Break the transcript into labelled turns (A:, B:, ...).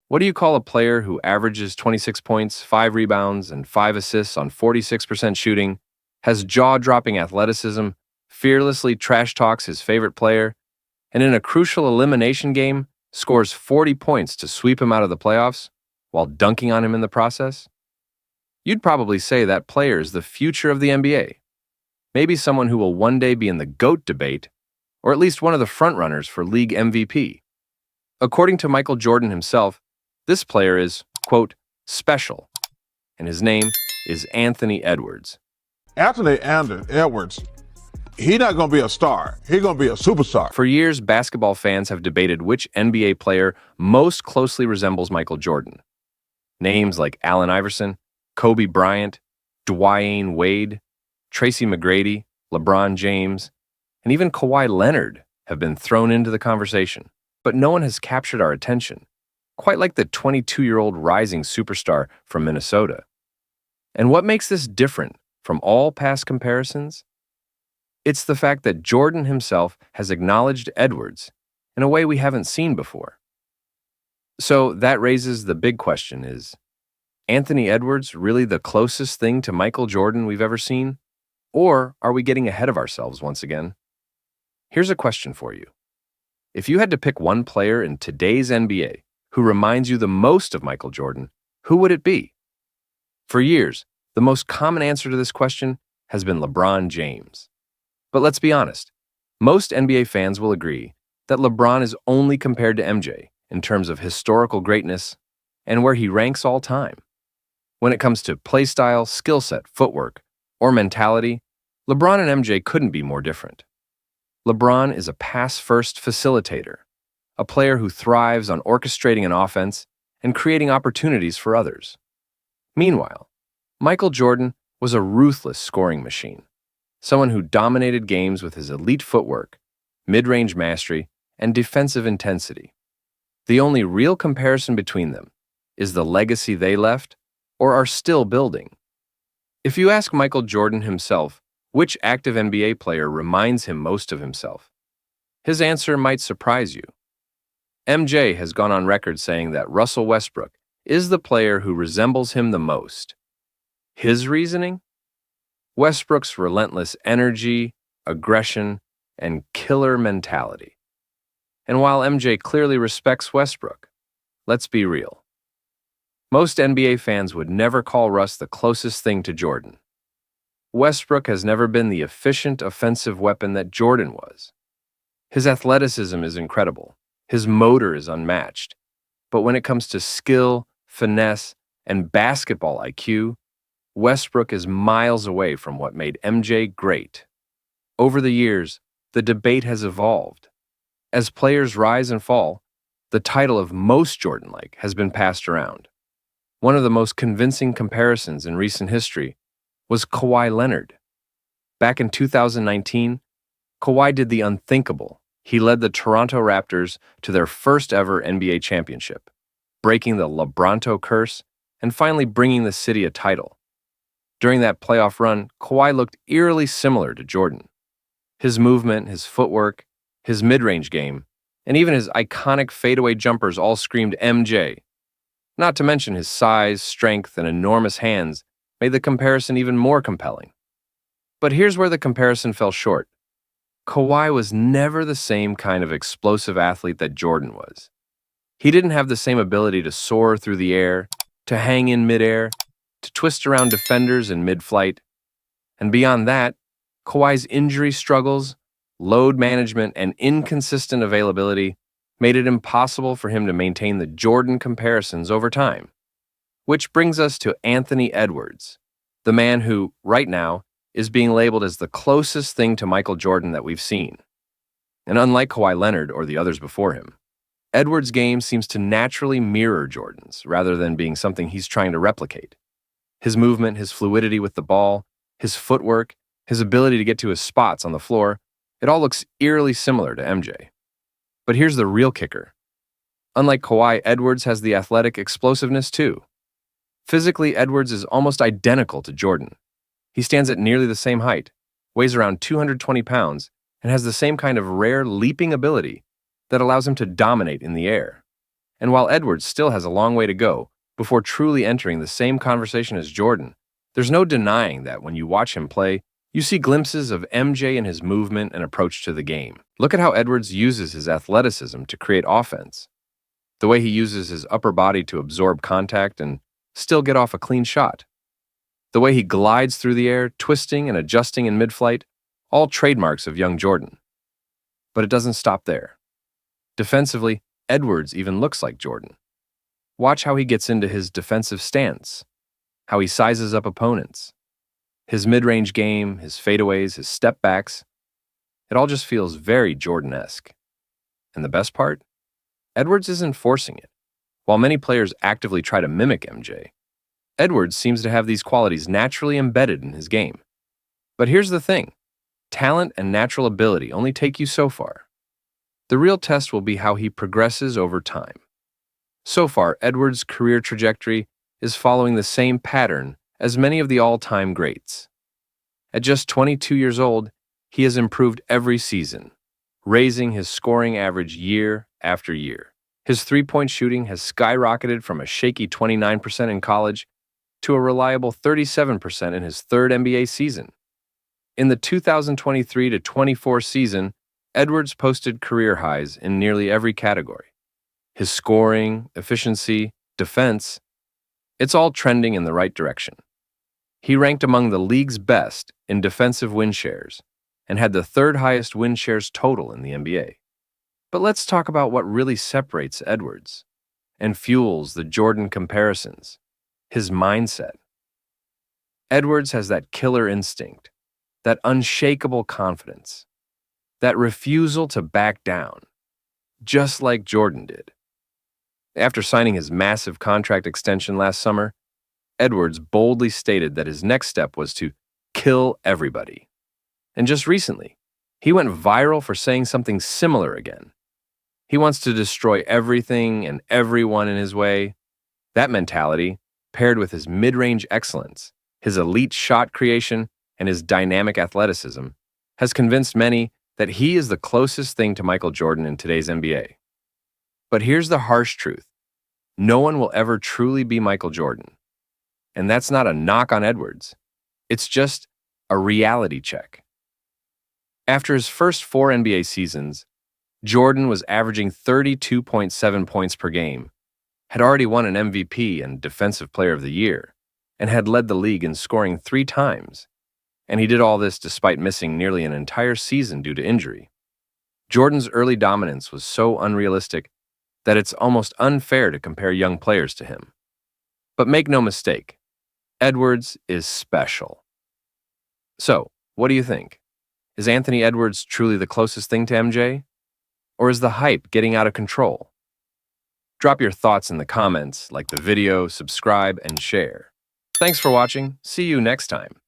A: What do you call a player who averages 26 points, 5 rebounds, and 5 assists on 46% shooting, has jaw-dropping athleticism, fearlessly trash talks his favorite player, and in a crucial elimination game scores 40 points to sweep him out of the playoffs while dunking on him in the process? You'd probably say that player is the future of the NBA. Maybe someone who will one day be in the GOAT debate, or at least one of the frontrunners for league MVP. According to Michael Jordan himself, this player is, quote, special, and his name is Anthony Edwards.
B: Anthony Edwards, he's not going to be a star. He's going to be a superstar.
A: For years, basketball fans have debated which NBA player most closely resembles Michael Jordan. Names like Allen Iverson, Kobe Bryant, Dwyane Wade, Tracy McGrady, LeBron James, and even Kawhi Leonard have been thrown into the conversation. But no one has captured our attention, quite like the 22-year-old rising superstar from Minnesota. And what makes this different from all past comparisons? It's the fact that Jordan himself has acknowledged Edwards in a way we haven't seen before. So that raises the big question: is Anthony Edwards really the closest thing to Michael Jordan we've ever seen? Or are we getting ahead of ourselves once again? Here's a question for you. If you had to pick one player in today's NBA who reminds you the most of Michael Jordan, who would it be? For years, the most common answer to this question has been LeBron James. But let's be honest, most NBA fans will agree that LeBron is only compared to MJ in terms of historical greatness and where he ranks all time. When it comes to play style, skill set, footwork, or mentality, LeBron and MJ couldn't be more different. LeBron is a pass-first facilitator, a player who thrives on orchestrating an offense and creating opportunities for others. Meanwhile, Michael Jordan was a ruthless scoring machine, someone who dominated games with his elite footwork, mid-range mastery, and defensive intensity. The only real comparison between them is the legacy they left or are still building. If you ask Michael Jordan himself which active NBA player reminds him most of himself, his answer might surprise you. MJ has gone on record saying that Russell Westbrook is the player who resembles him the most. His reasoning? Westbrook's relentless energy, aggression, and killer mentality. And while MJ clearly respects Westbrook, let's be real. Most NBA fans would never call Russ the closest thing to Jordan. Westbrook has never been the efficient offensive weapon that Jordan was. His athleticism is incredible. His motor is unmatched. But when it comes to skill, finesse, and basketball IQ, Westbrook is miles away from what made MJ great. Over the years, the debate has evolved. As players rise and fall, the title of most Jordan-like has been passed around. One of the most convincing comparisons in recent history was Kawhi Leonard. Back in 2019, Kawhi did the unthinkable. He led the Toronto Raptors to their first ever NBA championship, breaking the LeBronto curse and finally bringing the city a title. During that playoff run, Kawhi looked eerily similar to Jordan. His movement, his footwork, his mid-range game, and even his iconic fadeaway jumpers all screamed MJ. Not to mention his size, strength, and enormous hands made the comparison even more compelling. But here's where the comparison fell short. Kawhi was never the same kind of explosive athlete that Jordan was. He didn't have the same ability to soar through the air, to hang in midair, to twist around defenders in mid-flight. And beyond that, Kawhi's injury struggles, load management, and inconsistent availability made it impossible for him to maintain the Jordan comparisons over time. Which brings us to Anthony Edwards, the man who, right now, is being labeled as the closest thing to Michael Jordan that we've seen. And unlike Kawhi Leonard or the others before him, Edwards' game seems to naturally mirror Jordan's rather than being something he's trying to replicate. His movement, his fluidity with the ball, his footwork, his ability to get to his spots on the floor, it all looks eerily similar to MJ. But here's the real kicker. Unlike Kawhi, Edwards has the athletic explosiveness too. Physically, Edwards is almost identical to Jordan. He stands at nearly the same height, weighs around 220 pounds, and has the same kind of rare leaping ability that allows him to dominate in the air. And while Edwards still has a long way to go before truly entering the same conversation as Jordan, there's no denying that when you watch him play, you see glimpses of MJ in his movement and approach to the game. Look at how Edwards uses his athleticism to create offense. The way he uses his upper body to absorb contact and still get off a clean shot. The way he glides through the air, twisting and adjusting in mid-flight, all trademarks of young Jordan. But it doesn't stop there. Defensively, Edwards even looks like Jordan. Watch how he gets into his defensive stance, how he sizes up opponents. His mid-range game, his fadeaways, his step-backs, it all just feels very Jordan-esque. And the best part? Edwards isn't forcing it. While many players actively try to mimic MJ, Edwards seems to have these qualities naturally embedded in his game. But here's the thing. Talent and natural ability only take you so far. The real test will be how he progresses over time. So far, Edwards' career trajectory is following the same pattern as many of the all-time greats. At just 22 years old, he has improved every season, raising his scoring average year after year. His three-point shooting has skyrocketed from a shaky 29% in college to a reliable 37% in his third NBA season. In the 2023-24 season, Edwards posted career highs in nearly every category. His scoring, efficiency, defense, it's all trending in the right direction. He ranked among the league's best in defensive win shares and had the third highest win shares total in the NBA. But let's talk about what really separates Edwards and fuels the Jordan comparisons, his mindset. Edwards has that killer instinct, that unshakable confidence, that refusal to back down, just like Jordan did. After signing his massive contract extension last summer, Edwards boldly stated that his next step was to kill everybody. And just recently, he went viral for saying something similar again. He wants to destroy everything and everyone in his way. That mentality, paired with his mid-range excellence, his elite shot creation, and his dynamic athleticism, has convinced many that he is the closest thing to Michael Jordan in today's NBA. But here's the harsh truth. No one will ever truly be Michael Jordan. And that's not a knock on Edwards. It's just a reality check. After his first 4 NBA seasons, Jordan was averaging 32.7 points per game, had already won an MVP and Defensive Player of the Year, and had led the league in scoring 3 times. And he did all this despite missing nearly an entire season due to injury. Jordan's early dominance was so unrealistic that it's almost unfair to compare young players to him. But make no mistake, Edwards is special. So, what do you think? Is Anthony Edwards truly the closest thing to MJ? Or is the hype getting out of control? Drop your thoughts in the comments, like the video, subscribe, and share. Thanks for watching. See you next time.